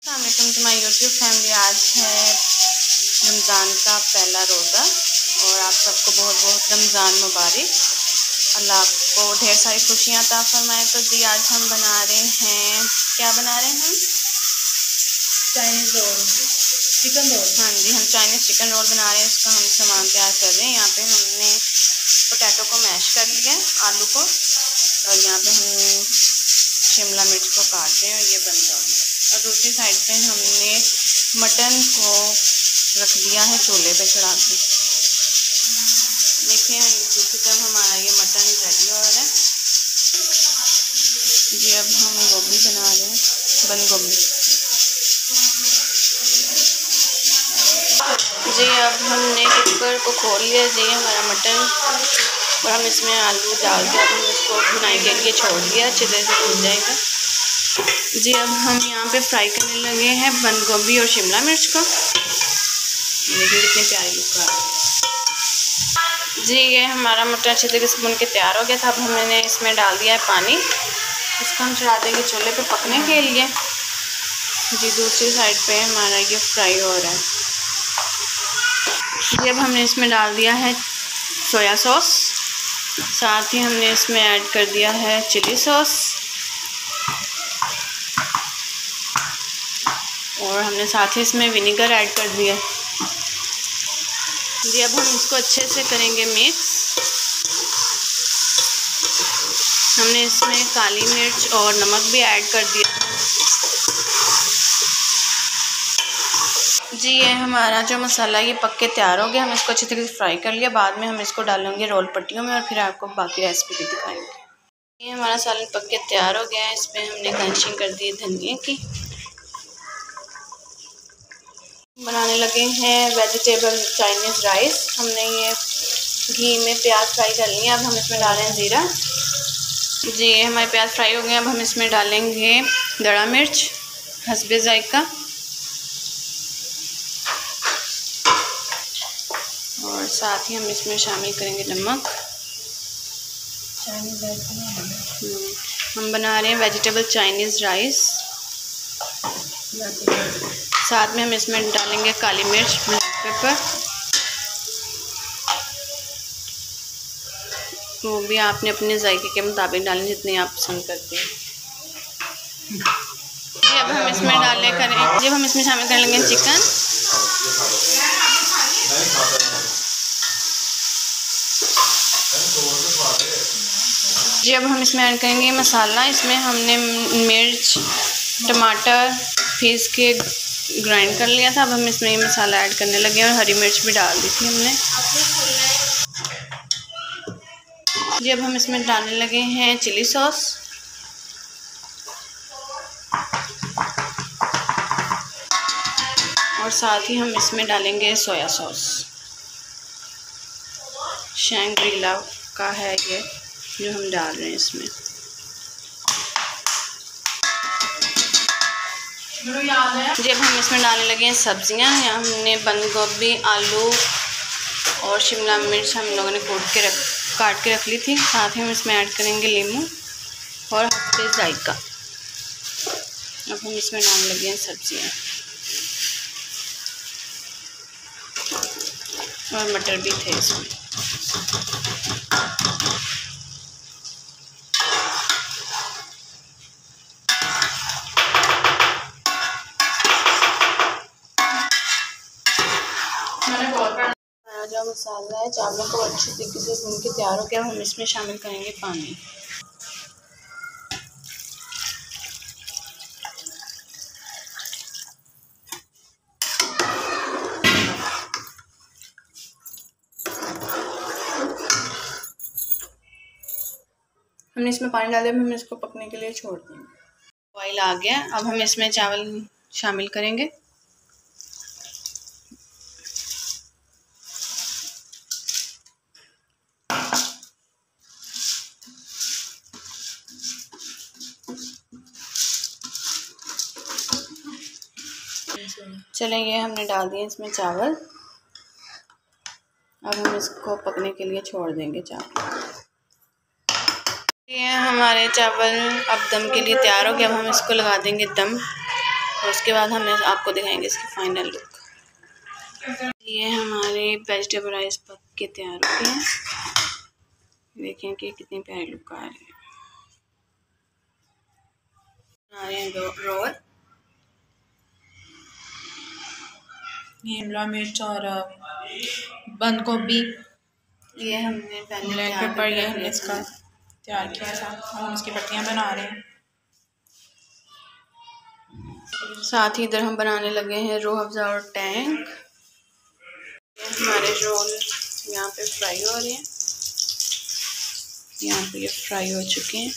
अस्सलामुअलैकुम to my YouTube family. आज है रमज़ान का पहला रोज़ा और आप सबको बहुत बहुत रमज़ान मुबारक। अल्लाह आपको ढेर सारी खुशियाँ अता फरमाए। तो जी आज हम बना रहे हैं, क्या बना रहे हैं हम? Chinese roll, chicken roll. हाँ जी, हम चाइनीज़ चिकन रोल बना रहे हैं। इसका हम सामान तैयार कर रहे हैं। यहाँ पे हमने पोटैटो को मैश कर लिया है, आलू को, और यहाँ पे हम शिमला मिर्च को काट रहे हैं और ये बन रहा है। और दूसरी साइड पे हमने मटन को रख दिया है चूल्हे पे चढ़ा के। देखिए दूसरी तरफ हमारा ये मटन रेडी हो रहा है जी। अब हम गोभी बना रहे हैं, बंद गोभी जी। अब हमने कुकर को खोल लिया जी, हमारा मटन, और हम इसमें आलू डाल के अब हम इसको भुनाई के लिए छोड़ दिया, अच्छे तरह से भुन जाएगा जी। अब हम यहाँ पे फ्राई करने लगे हैं बंद गोभी और शिमला मिर्च को। देखिए कितने प्यारे लुक आ रहे हैं जी। ये हमारा मटन अच्छे तरीके से भुन के तैयार हो गया था। अब हमने इसमें डाल दिया है पानी, इसको हम चढ़ा देंगे चूल्हे पे पकने के लिए जी। दूसरी साइड पे हमारा ये फ्राई हो रहा है जी। अब हमने इसमें डाल दिया है सोया सॉस, साथ ही हमने इसमें ऐड कर दिया है चिली सॉस, और हमने साथ ही इसमें विनेगर ऐड कर दिया जी। अब हम इसको अच्छे से करेंगे मिक्स। हमने इसमें काली मिर्च और नमक भी ऐड कर दिया जी। ये हमारा जो मसाला ये पक के तैयार हो गया। हम इसको अच्छी तरीके से फ्राई कर लिया। बाद में हम इसको डालेंगे रोल पट्टियों में और फिर आपको बाकी रेसिपी भी दिखाएंगे। ये हमारा सालन पक के तैयार हो गया है। इसमें हमने गार्निशिंग कर दी है धनिया की। बनाने लगे हैं वेजिटेबल चाइनीज़ राइस। हमने ये घी में प्याज फ्राई कर लिया। अब हम इसमें डालें ज़ीरा जी। हमारे प्याज फ्राई हो गए। अब हम इसमें डालेंगे दड़ा मिर्च हस्बे जायका, और साथ ही हम इसमें शामिल करेंगे नमक। हम बना रहे हैं वेजिटेबल चाइनीज़ राइस। साथ में हम इसमें डालेंगे काली मिर्च, ब्लैक पेपर, वो भी आपने अपने जायके के मुताबिक डालें जितने आप पसंद करते हैं जी। अब हम इसमें जब हम इसमें शामिल कर लेंगे चिकन जी। अब हम इसमें ऐड करेंगे मसाला। इसमें हमने मिर्च टमाटर पीस के ग्राइंड कर लिया था। अब हम इसमें ये मसाला ऐड करने लगे और हरी मिर्च भी डाल दी थी हमने जी। अब हम इसमें डालने लगे हैं चिली सॉस, और साथ ही हम इसमें डालेंगे सोया सॉस। शैंग्रीला का है ये जो हम डाल रहे हैं इसमें जी। अब हम इसमें डालने लगे हैं सब्जियां। यहाँ हमने बंद गोभी, आलू और शिमला मिर्च हम लोगों ने काट के रख ली थी। साथ ही हम इसमें ऐड करेंगे नींबू और हस्बे जायका। अब हम इसमें डालने लगे हैं सब्जियां, और मटर भी थे इसमें। जो मसाला है चावलों को अच्छी तरीके से भून के तैयार हो गया। हम इसमें शामिल करेंगे पानी। हमने इसमें पानी डाल दिया। हम इसको पकने के लिए छोड़ देंगे। बॉईल आ गया। अब हम इसमें चावल शामिल करेंगे। चलें, ये हमने डाल दिए इसमें चावल। अब हम इसको पकने के लिए छोड़ देंगे चावल। ये हमारे चावल अब दम के लिए तैयार हो गया। अब हम इसको लगा देंगे दम, और उसके बाद हम आपको दिखाएंगे इसकी फाइनल लुक। ये हमारे वेजिटेबल राइस पक के तैयार हो गए हैं। देखें कि कितनी प्यारी लुक आ रही है। आ रहे हैं रोल। ये शिमला मिर्च और बंद गोभी, ये हमने पहले ब्लैक पेपर, ये हमने इसका तैयार किया था। हम इसकी पट्टियाँ बना रहे हैं। साथ ही इधर हम बनाने लगे हैं रूह अफ़ज़ा और टैंक। हमारे रोल यहाँ पे फ्राई हो रहे हैं। यहाँ पे ये फ्राई हो चुके हैं।